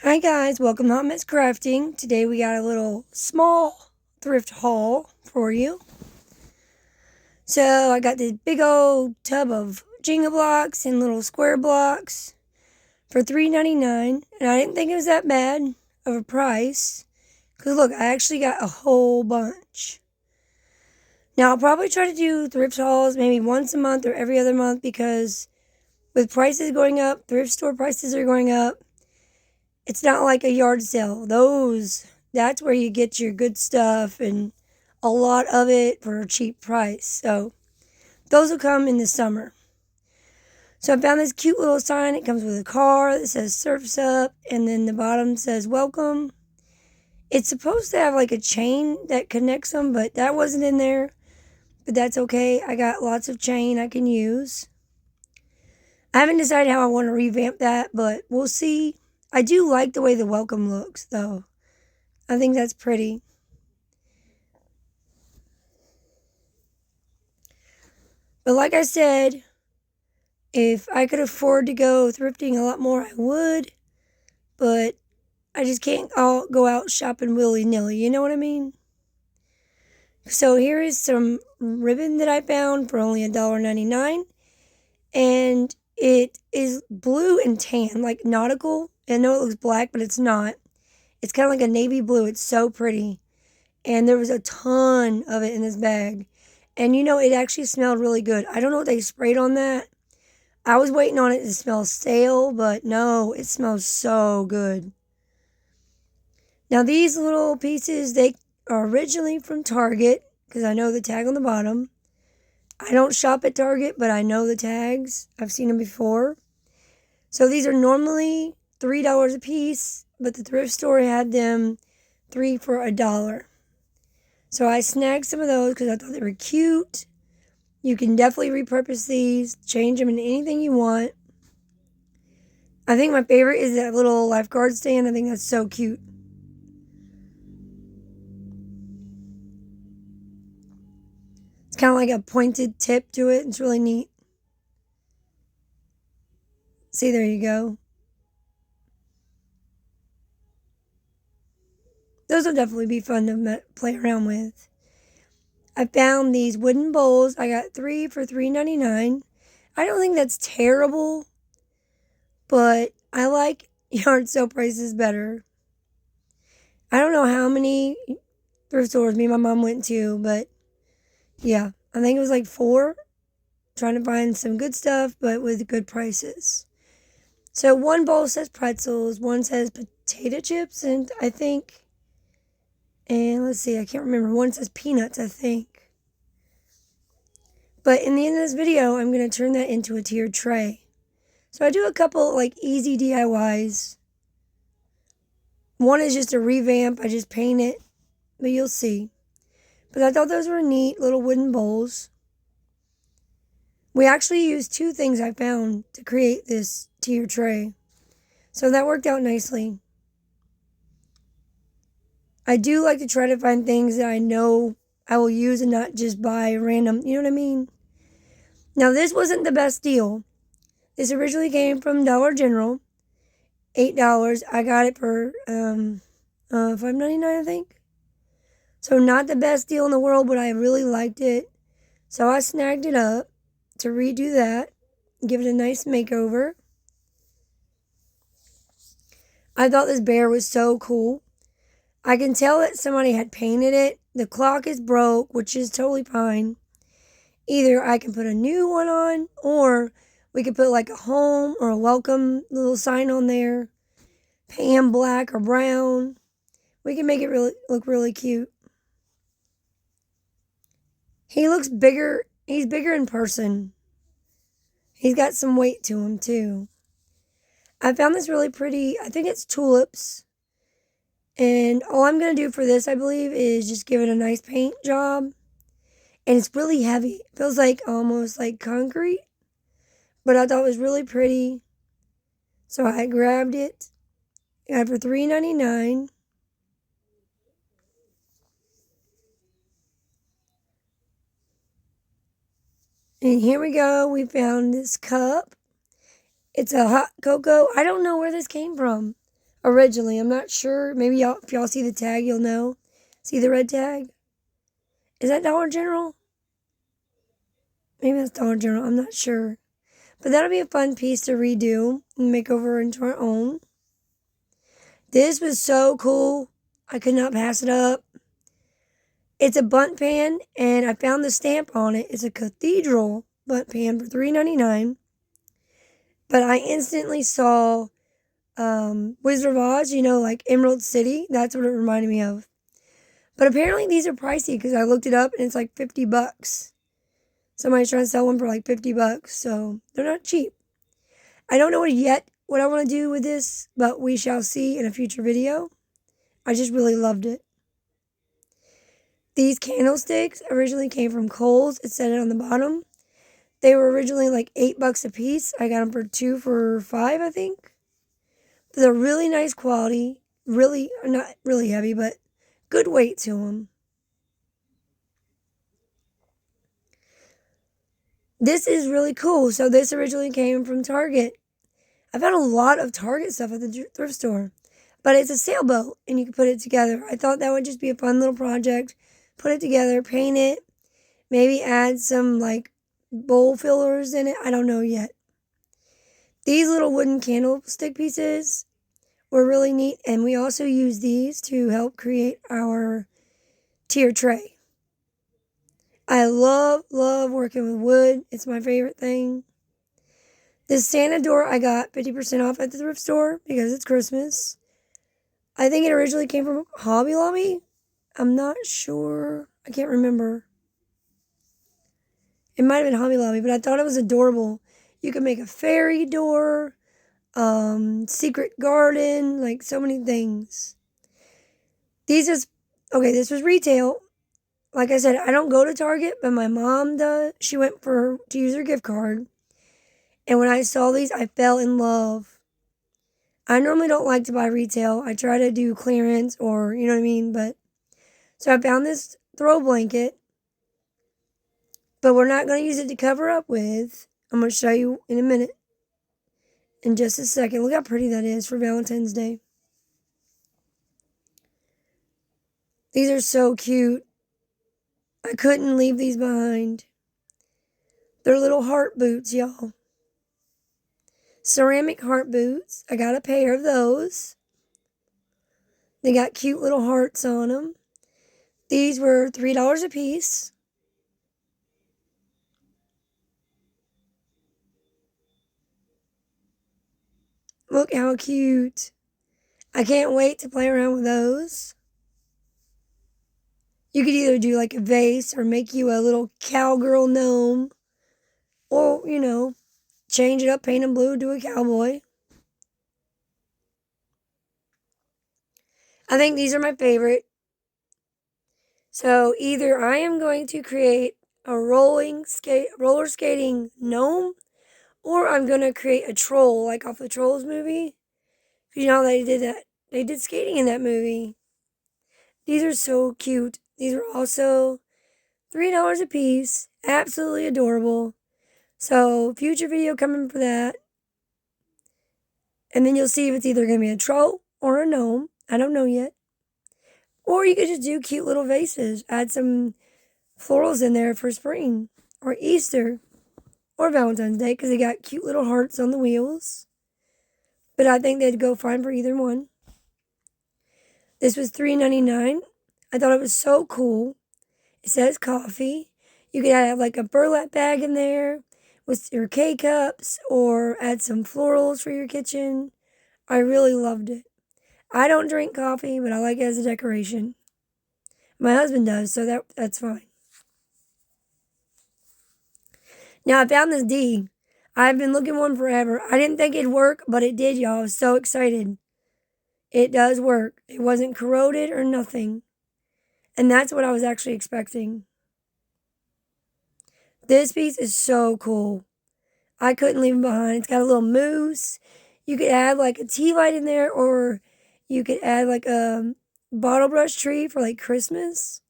Hi guys, welcome to Hot Mess Crafting. Today we got a little small thrift haul for you. So I got this big old tub of Jenga blocks and little square blocks for $3.99, and I didn't think it was that bad of a price. Cause look, I actually got a whole bunch. Now I'll probably try to do thrift hauls maybe once a month or every other month because with prices going up, thrift store prices are going up. It's not like a yard sale. That's where you get your good stuff and a lot of it for a cheap price. So those will come in the summer. So I found this cute little sign. It comes with a car that says Surf's Up, and then the bottom says welcome. It's supposed to have like a chain that connects them, but that wasn't in there. But that's okay. I got lots of chain I can use. I haven't decided how I want to revamp that, but we'll see. I do like the way the welcome looks, though. I think that's pretty. But like I said, if I could afford to go thrifting a lot more, I would. But I just can't go out shopping willy-nilly, you know what I mean? So here is some ribbon that I found for only $1.99. And it is blue and tan, like nautical. I know it looks black, but it's not. It's kind of like a navy blue. It's so pretty. And there was a ton of it in this bag. And it actually smelled really good. I don't know what they sprayed on that. I was waiting on it to smell stale, but no, it smells so good. Now these little pieces, they are originally from Target, because I know the tag on the bottom. I don't shop at Target, but I know the tags. I've seen them before. So these are normally $3 a piece, but the thrift store had them 3 for $1. So I snagged some of those because I thought they were cute. You can definitely repurpose these, change them into anything you want. I think my favorite is that little lifeguard stand. I think that's so cute. It's kind of like a pointed tip to it. It's really neat. See, there you go. Those will definitely be fun to play around with. I found these wooden bowls. I got 3 for $3.99. I don't think that's terrible, but I like yard sale prices better. I don't know how many thrift stores me and my mom went to, but yeah, I think it was like 4. Trying to find some good stuff, but with good prices. So one bowl says pretzels, one says potato chips, and let's see, I can't remember. One says peanuts, I think. But in the end of this video, I'm going to turn that into a tiered tray. So I do a couple like easy DIYs. One is just a revamp. I just paint it, but you'll see. But I thought those were neat little wooden bowls. We actually used 2 things I found to create this tier tray. So that worked out nicely. I do like to try to find things that I know I will use and not just buy random, you know what I mean? Now this wasn't the best deal. This originally came from Dollar General. $8. I got it for $5.99, I think. So not the best deal in the world, but I really liked it. So I snagged it up to redo that, give it a nice makeover. I thought this bear was so cool. I can tell that somebody had painted it. The clock is broke, which is totally fine. Either I can put a new one on, or we could put like a home or a welcome little sign on there. Paint him black or brown. We can make it look really cute. He looks bigger. He's bigger in person. He's got some weight to him too. I found this really pretty. I think it's tulips. And all I'm going to do for this, I believe, is just give it a nice paint job. And it's really heavy. It feels like almost like concrete. But I thought it was really pretty. So I grabbed it. Got it for $3.99. And here we go. We found this cup. It's a hot cocoa. I don't know where this came from. Originally, I'm not sure. Maybe y'all, if y'all see the tag, you'll know. See the red tag? Is that Dollar General? Maybe that's Dollar General. I'm not sure. But that'll be a fun piece to redo and make over into our own. This was so cool. I could not pass it up. It's a bunt pan, and I found the stamp on it. It's a cathedral bunt pan for $3.99. But I instantly saw Wizard of Oz, like Emerald City. That's what it reminded me of. But apparently these are pricey because I looked it up and it's like $50. Somebody's trying to sell one for like $50, so they're not cheap. I don't know what I want to do with this, but we shall see in a future video. I just really loved it. These candlesticks originally came from Kohl's. It said it on the bottom. They were originally like $8 a piece. I got them for 2 for $5, I think. But they're really nice quality. Really, not really heavy, but good weight to them. This is really cool. So this originally came from Target. I found a lot of Target stuff at the thrift store. But it's a sailboat, and you can put it together. I thought that would just be a fun little project. Put it together, paint it, maybe add some, like, bowl fillers in it. I don't know yet. These little wooden candlestick pieces were really neat, and we also use these to help create our tier tray. I love working with wood. It's my favorite thing. This Santa door I got 50% off at the thrift store because it's Christmas. I think it originally came from Hobby Lobby. I'm not sure. I can't remember. It might have been Hobby Lobby, but I thought it was adorable. You could make a fairy door, secret garden, like so many things. This was retail. Like I said, I don't go to Target, but my mom does. She went to use her gift card. And when I saw these, I fell in love. I normally don't like to buy retail. I try to do clearance or, you know what I mean? So I found this throw blanket, but we're not going to use it to cover up with. I'm going to show you in a minute. In just a second. Look how pretty that is for Valentine's Day. These are so cute. I couldn't leave these behind. They're little heart boots, y'all. Ceramic heart boots. I got a pair of those. They got cute little hearts on them. These were $3 a piece. Look how cute. I can't wait to play around with those. You could either do like a vase or make you a little cowgirl gnome. Or, change it up, paint them blue, do a cowboy. I think these are my favorite. So either I am going to create a roller skating gnome, or I'm going to create a troll, like off the Trolls movie. You know, they did that. They did skating in that movie. These are so cute. These are also $3 a piece. Absolutely adorable. So, future video coming for that. And then you'll see if it's either going to be a troll or a gnome. I don't know yet. Or you could just do cute little vases. Add some florals in there for spring or Easter or Valentine's Day because they got cute little hearts on the wheels. But I think they'd go fine for either one. This was $3.99. I thought it was so cool. It says coffee. You could have like a burlap bag in there with your K-cups or add some florals for your kitchen. I really loved it. I don't drink coffee, but I like it as a decoration. My husband does, so that's fine. Now, I found this D. I've been looking for one forever. I didn't think it'd work, but it did, y'all. I was so excited. It does work. It wasn't corroded or nothing. And that's what I was actually expecting. This piece is so cool. I couldn't leave it behind. It's got a little moose. You could add like a tea light in there, or you could add like a bottle brush tree for like Christmas.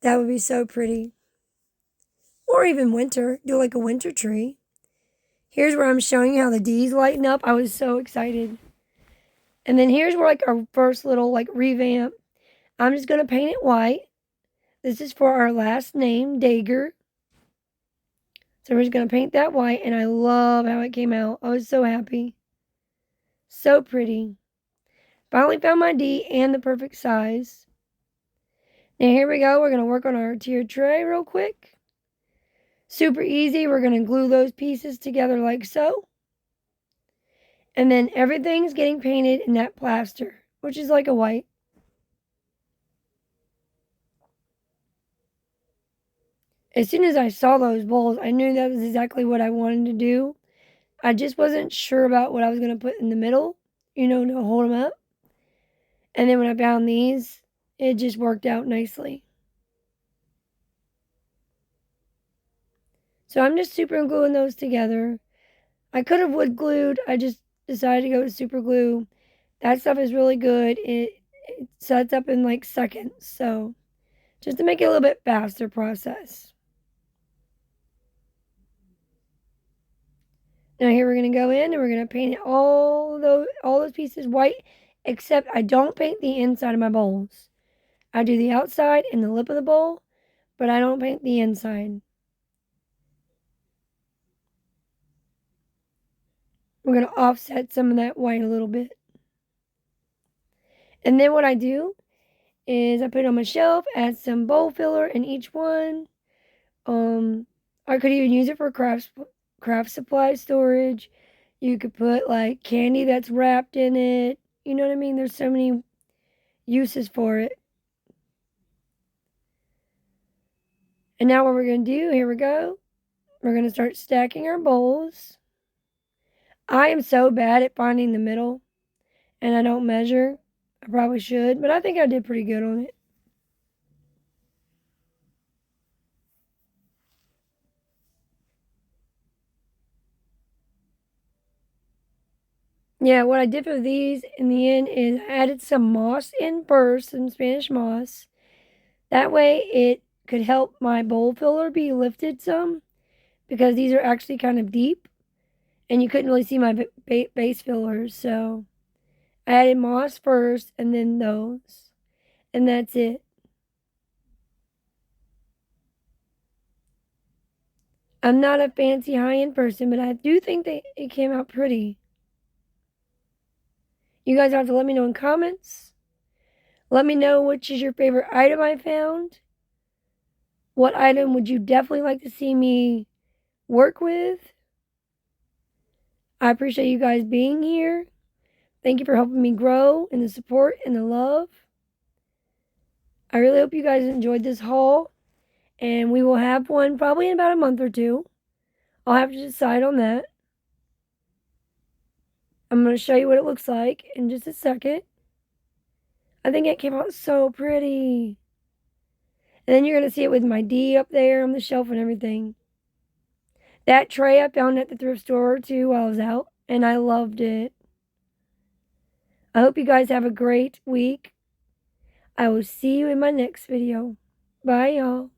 That would be so pretty. Or even winter. Do like a winter tree. Here's where I'm showing you how the D's lighten up. I was so excited. And then here's where like our first little like revamp. I'm just going to paint it white. This is for our last name, Dager. So we're just going to paint that white, and I love how it came out. I was so happy. So pretty. Finally found my D and the perfect size. Now here we go. We're going to work on our tiered tray real quick. Super easy. We're going to glue those pieces together like so. And then everything's getting painted in that plaster, which is like a white. As soon as I saw those bowls, I knew that was exactly what I wanted to do. I just wasn't sure about what I was going to put in the middle, to hold them up. And then when I found these, it just worked out nicely. So I'm just super gluing those together. I could have wood glued. I just decided to go with super glue. That stuff is really good. It sets up in like seconds. So just to make it a little bit faster process. Now here we're going to go in and we're going to paint it all those pieces white, except I don't paint the inside of my bowls. I do the outside and the lip of the bowl, but I don't paint the inside. We're going to offset some of that white a little bit. And then what I do is I put it on my shelf, add some bowl filler in each one. I could even use it for craft supply storage. You could put like candy that's wrapped in it. You know what I mean? There's so many uses for it. And now what we're going to do, here we go. We're going to start stacking our bowls. I am so bad at finding the middle, and I don't measure. I probably should, but I think I did pretty good on it. Yeah, what I did for these in the end is I added some moss in first, some Spanish moss. That way it could help my bowl filler be lifted some, because these are actually kind of deep and you couldn't really see my base fillers. So I added moss first and then those, and that's it. I'm not a fancy high-end person, but I do think that it came out pretty. You guys have to let me know in comments. Let me know which is your favorite item I found. What item would you definitely like to see me work with? I appreciate you guys being here. Thank you for helping me grow and the support and the love. I really hope you guys enjoyed this haul, and we will have one probably in about a month or two. I'll have to decide on that. I'm going to show you what it looks like in just a second. I think it came out so pretty. And then you're going to see it with my D up there on the shelf and everything. That tray I found at the thrift store too while I was out, and I loved it. I hope you guys have a great week. I will see you in my next video. Bye, y'all.